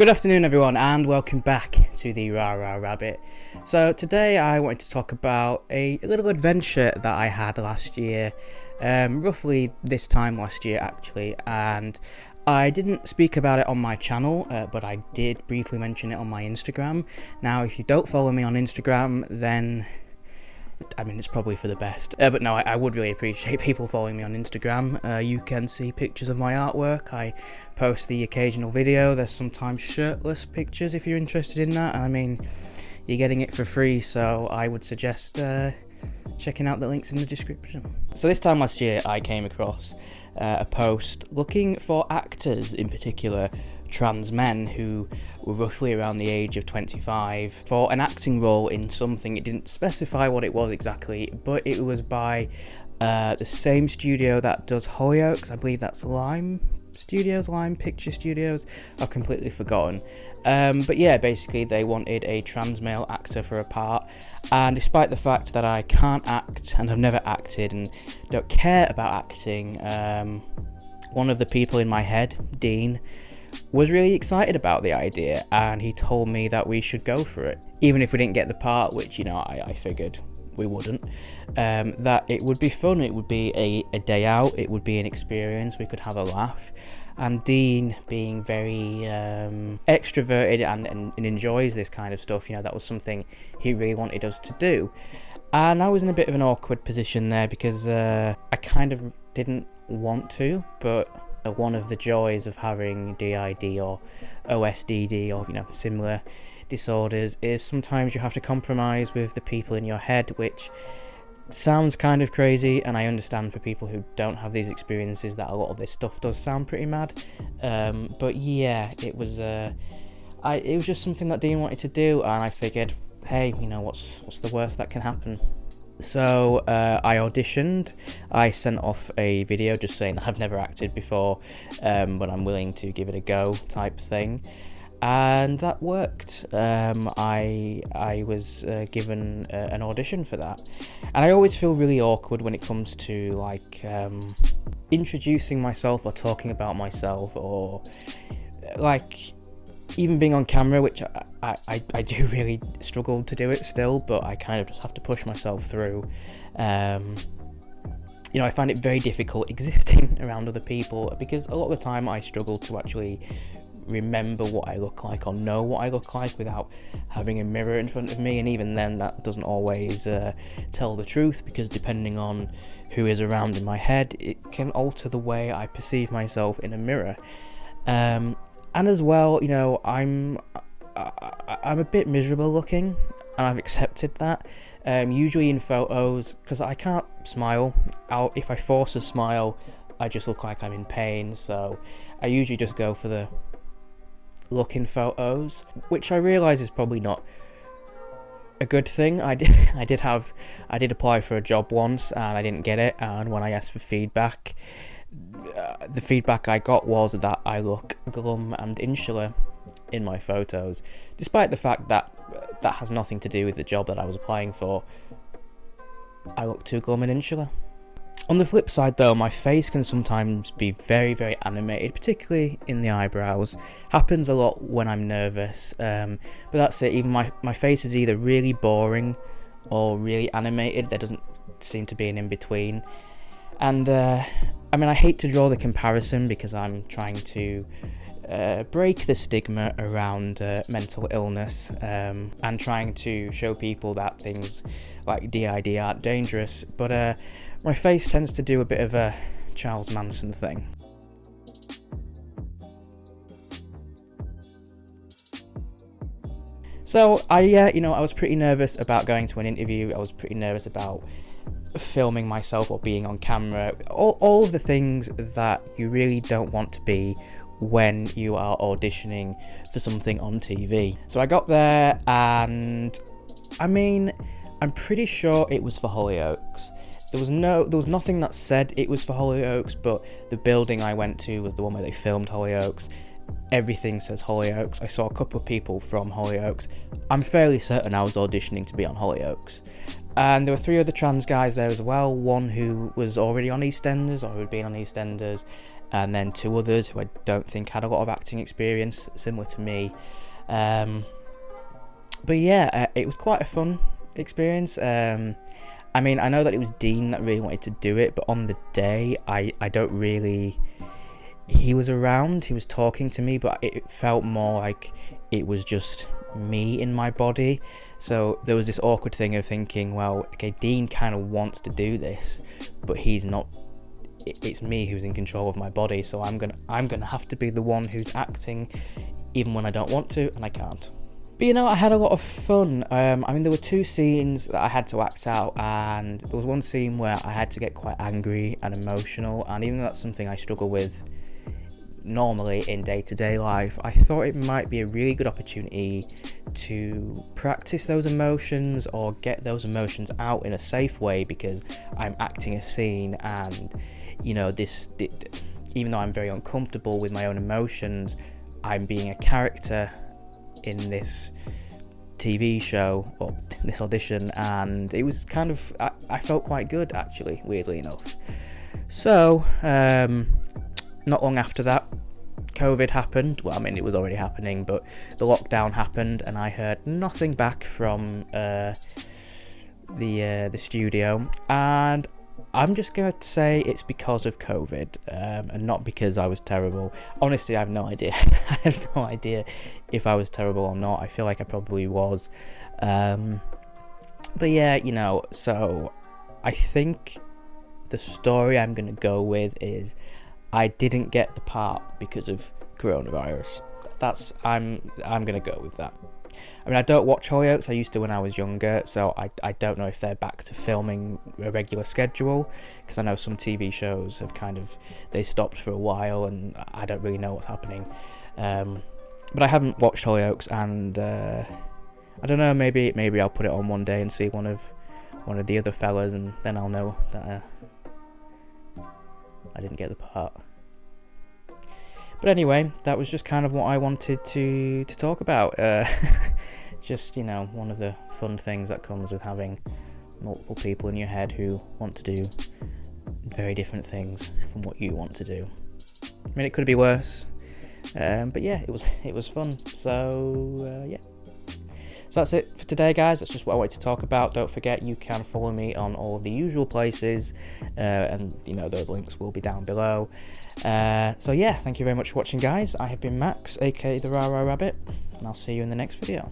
Good afternoon everyone and welcome back to the Rah Rah Rabbit. So today I wanted to talk about a little adventure that I had last year, roughly this time last year actually, and I didn't speak about it on my channel, but I did briefly mention it on my Instagram. Now if you don't follow me on Instagram, then it's probably for the best, but no, I would really appreciate people following me on Instagram. You can see pictures of my artwork. I post the occasional video. There's sometimes shirtless pictures if you're interested in that, and you're getting it for free, so I would suggest checking out the links in the description. So this time last year I came across a post looking for actors, in particular trans men who were roughly around the age of 25, for an acting role in something. It didn't specify what it was exactly, but it was by the same studio that does Hollyoaks. I believe that's Lime Picture Studios. I've completely forgotten. But yeah, basically they wanted a trans male actor for a part, and despite the fact that I can't act and have never acted and don't care about acting, one of the people in my head, Dean, was really excited about the idea, and he told me that we should go for it, even if we didn't get the part, which I figured we wouldn't. That it would be fun, it would be a day out, it would be an experience, we could have a laugh. And Dean, being very extroverted and enjoys this kind of stuff, that was something he really wanted us to do. And I was in a bit of an awkward position there because I kind of didn't want to, but one of the joys of having DID or OSDD or similar disorders is sometimes you have to compromise with the people in your head, which sounds kind of crazy, and I understand for people who don't have these experiences that a lot of this stuff does sound pretty mad, but yeah, it was just something that Dean wanted to do, and I figured, hey, what's the worst that can happen? So I auditioned. I sent off a video just saying that I've never acted before, but I'm willing to give it a go type thing, and that worked. I was given an audition for that, and I always feel really awkward when it comes to introducing myself or talking about myself, or even being on camera, which I do really struggle to do it still, but I kind of just have to push myself through. I find it very difficult existing around other people, because a lot of the time I struggle to actually remember what I look like or know what I look like without having a mirror in front of me, and even then that doesn't always tell the truth, because depending on who is around in my head, it can alter the way I perceive myself in a mirror. And as well, I'm a bit miserable looking, and I've accepted that. Usually in photos, because I can't smile. If I force a smile, I just look like I'm in pain. So I usually just go for the look in photos, which I realise is probably not a good thing. I did apply for a job once, and I didn't get it. And when I asked for feedback, the feedback I got was that I look glum and insular in my photos, despite the fact that that has nothing to do with the job that I was applying for. I look too glum and insular. On the flip side though, my face can sometimes be very, very animated, particularly in the eyebrows. Happens a lot when I'm nervous, but that's it. Even my face is either really boring or really animated. There doesn't seem to be an in-between. And I hate to draw the comparison, because I'm trying to break the stigma around mental illness, and trying to show people that things like DID aren't dangerous, but my face tends to do a bit of a Charles Manson thing. So I was pretty nervous about going to an interview. I was pretty nervous about filming myself or being on camera, all of the things that you really don't want to be when you are auditioning for something on TV. So I got there, and I'm pretty sure it was for Hollyoaks. There was nothing that said it was for Hollyoaks, but the building I went to was the one where they filmed Hollyoaks. Everything says Hollyoaks. I saw a couple of people from Hollyoaks. I'm fairly certain I was auditioning to be on Hollyoaks. And there were 3 other trans guys there as well. One who was already on EastEnders, or who had been on EastEnders, and then 2 others who I don't think had a lot of acting experience, similar to me. But yeah, it was quite a fun experience. I mean, I know that it was Dean that really wanted to do it, but on the day, I don't really... He was around, he was talking to me, but it felt more like it was just me in my body. So there was this awkward thing of thinking, well, okay, Dean kind of wants to do this, but he's not. It's me who's in control of my body, so I'm gonna have to be the one who's acting, even when I don't want to, and I can't. But you know, I had a lot of fun. I mean, there were 2 scenes that I had to act out, and there was one scene where I had to get quite angry and emotional, and even though that's something I struggle with normally in day-to-day life, I thought it might be a really good opportunity to practice those emotions or get those emotions out in a safe way, because I'm acting a scene, and you know, even though I'm very uncomfortable with my own emotions, I'm being a character in this TV show or this audition, and it was kind of, I felt quite good actually, weirdly enough. So not long after that, COVID happened. Well, I mean, it was already happening, but the lockdown happened, and I heard nothing back from the studio. And I'm just gonna say it's because of COVID, and not because I was terrible. Honestly, I have no idea. I have no idea if I was terrible or not. I feel like I probably was. But yeah, you know, so I think the story I'm gonna go with is I didn't get the part because of coronavirus. I'm gonna go with that. I mean, I don't watch Hollyoaks. I used to when I was younger, so I don't know if they're back to filming a regular schedule, because I know some TV shows have they stopped for a while, and I don't really know what's happening. But I haven't watched Hollyoaks, and I don't know. Maybe I'll put it on one day and see one of the other fellas, and then I'll know that I didn't get the part. But anyway, that was just kind of what I wanted to talk about. Just, you know, one of the fun things that comes with having multiple people in your head who want to do very different things from what you want to do. I mean, it could be worse, but yeah, it was fun. So yeah. So that's it for today, guys. That's just what I wanted to talk about. Don't forget, you can follow me on all of the usual places, and you know, those links will be down below. So yeah, thank you very much for watching, guys. I have been Max, aka the Rah Rah Rabbit, and I'll see you in the next video.